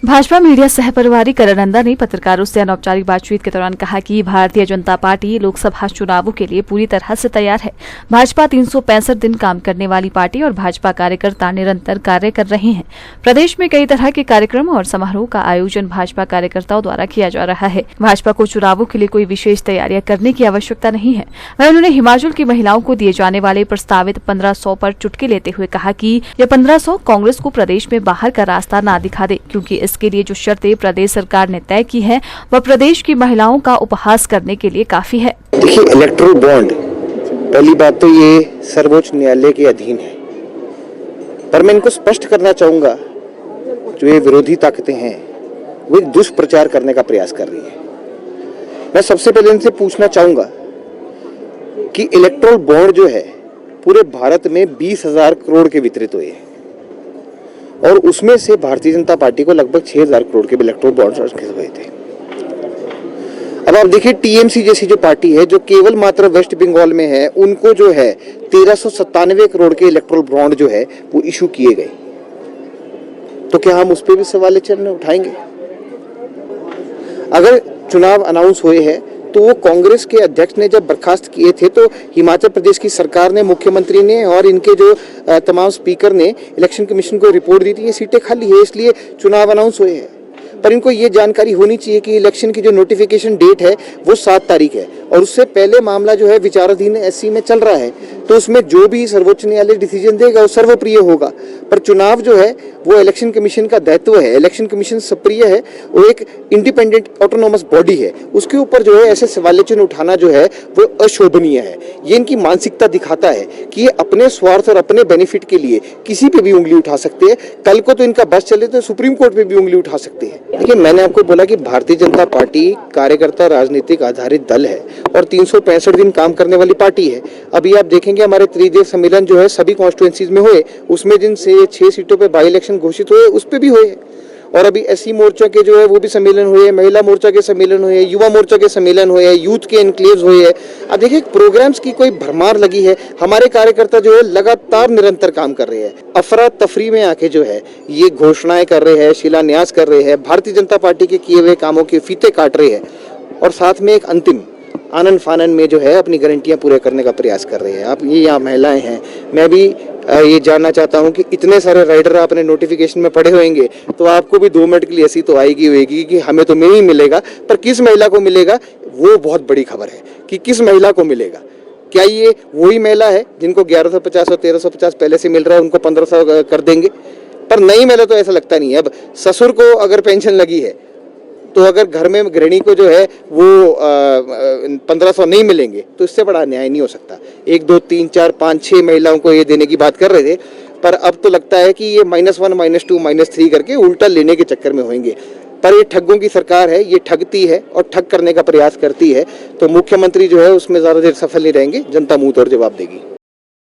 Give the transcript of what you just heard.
Bhajpa media सहप्रभारी करण नंदा ने पत्रकारों से अनौपचारिक बातचीत के दौरान कहा कि भारतीय जनता पार्टी लोकसभा चुनावों के लिए पूरी तरह से तैयार है। भाजपा 365 दिन काम करने वाली पार्टी और भाजपा कार्यकर्ता निरंतर कार्य कर रहे हैं। प्रदेश में कई तरह के कार्यक्रम और समारोह का आयोजन भाजपा कार्यकर्ताओं द्वारा किया जा रहा है। भाजपा को चुनावों के लिए कोई विशेष तैयारियां करने की आवश्यकता नहीं है। वहीं उन्होंने हिमाचल की महिलाओं को दिए जाने वाले प्रस्तावित 1500 पर चुटकी लेते हुए कहा कि यह 1500 कांग्रेस को प्रदेश में बाहर का रास्ता न दिखा दे, क्योंकि इसके लिए जो शर्तें प्रदेश सरकार ने तय की है वह प्रदेश की महिलाओं का उपहास करने के लिए काफी है। देखिए, इलेक्टोरल बॉन्ड, पहली बात तो ये सर्वोच्च न्यायालय के अधीन है, पर मैं इनको स्पष्ट करना चाहूंगा, जो ये विरोधी ताकतें हैं वो एक दुष्प्रचार करने का प्रयास कर रही है। मैं सबसे पहले इनसे पूछना चाहूंगा कि इलेक्टोरल बॉन्ड जो है पूरे भारत में 20,000 करोड़ के वितरित हुए हैं और उसमें से भारतीय जनता पार्टी को लगभग 6,000 करोड़ के इलेक्टोरल बॉन्ड रखे हुए थे। अब आप देखिए, टीएमसी जैसी जो पार्टी है जो केवल मात्र वेस्ट बंगाल में है, उनको जो है 1397 करोड़ के इलेक्टोरल बॉन्ड जो है वो इशू किए गए। तो क्या हम उस पर भी सवाल उठाएंगे? अगर चुनाव अनाउंस हुए हैं तो वो कांग्रेस के अध्यक्ष ने जब बर्खास्त किए थे तो हिमाचल प्रदेश की सरकार ने, मुख्यमंत्री ने और इनके जो तमाम स्पीकर ने इलेक्शन कमीशन को रिपोर्ट दी थी ये सीटें खाली है, इसलिए चुनाव अनाउंस हुए हैं। पर इनको ये जानकारी होनी चाहिए कि इलेक्शन की जो नोटिफिकेशन डेट है वो 7 तारीख है और उससे पहले मामला जो है विचाराधीन एससी में चल रहा है, तो उसमें जो भी सर्वोच्च न्यायालय डिसीजन देगा वो सर्वप्रिय होगा। पर चुनाव जो है वो इलेक्शन कमीशन का दायित्व है। इलेक्शन कमीशन सक्रिय है, वो एक इंडिपेंडेंट ऑटोनोमस बॉडी है, उसके ऊपर जो है ऐसे सवाल चिन्ह उठाना जो है वो अशोभनीय है। ये इनकी मानसिकता दिखाता है कि ये अपने स्वार्थ और अपने बेनिफिट के लिए किसी पे भी उंगली उठा सकते हैं। कल को तो इनका बस चले तो सुप्रीम कोर्ट पे भी उंगली उठा सकते हैं। देखिए, मैंने आपको बोला कि भारतीय जनता पार्टी कार्यकर्ता राजनीतिक आधारित दल है और 365 दिन काम करने वाली पार्टी है। अभी आप देखेंगे हमारे त्रिदेव सम्मेलन जो है सभी कॉन्स्टिट्यूएंसीज में हुए, उसमें जिन से 6 सीटों पे बाई इलेक्शन घोषित हुए उस पे भी हुए और अभी एससी मोर्चा के जो है वो भी सम्मेलन हुए, महिला मोर्चा के सम्मेलन हुए, युवा मोर्चा के सम्मेलन हुए, यूथ के एनक्लेव्स हुए हैं। अब देखिए, प्रोग्राम्स की कोई भरमार लगी है। हमारे कार्यकर्ता जो है लगातार निरंतर काम कर रहे हैं। अफरा तफरी में आके जो है ये घोषणाएं कर रहे हैं, शिलान्यास कर रहे हैं, भारतीय जनता पार्टी के किए हुए कामों के फीते काट रहे हैं और साथ में एक अंतिम आनंद फानन में जो है अपनी गारंटियां पूरे करने का प्रयास कर रहे हैं। आप ये यहाँ महिलाएं हैं, मैं भी ये जानना चाहता हूं कि इतने सारे राइडर आपने नोटिफिकेशन में पढ़े होंगे तो आपको भी 2 मिनट के लिए ऐसी तो आएगी होगी कि हमें तो नहीं मिलेगा, पर किस महिला को मिलेगा वो बहुत बड़ी खबर है कि किस महिला को मिलेगा। क्या ये वही महिला है जिनको 1150 और 1350 पहले से मिल रहा है, उनको 1500 कर देंगे? पर नहीं मिला तो ऐसा लगता नहीं है। अब ससुर को अगर पेंशन लगी है तो अगर घर में गृहिणी को जो है वो 1500 नहीं मिलेंगे तो इससे बड़ा अन्याय नहीं हो सकता। 1 2 3 4 5 6 महिलाओं को ये देने की बात कर रहे थे, पर अब तो लगता है कि ये -1 -2 -3 करके उल्टा लेने के चक्कर में होंगे। पर ये ठगों की सरकार है, ये ठगती है और ठग करने का प्रयास करती है, तो मुख्यमंत्री जो है उसमें ज़्यादा देर सफल नहीं रहेंगे। जनता मुंह तोड़ जवाब देगी।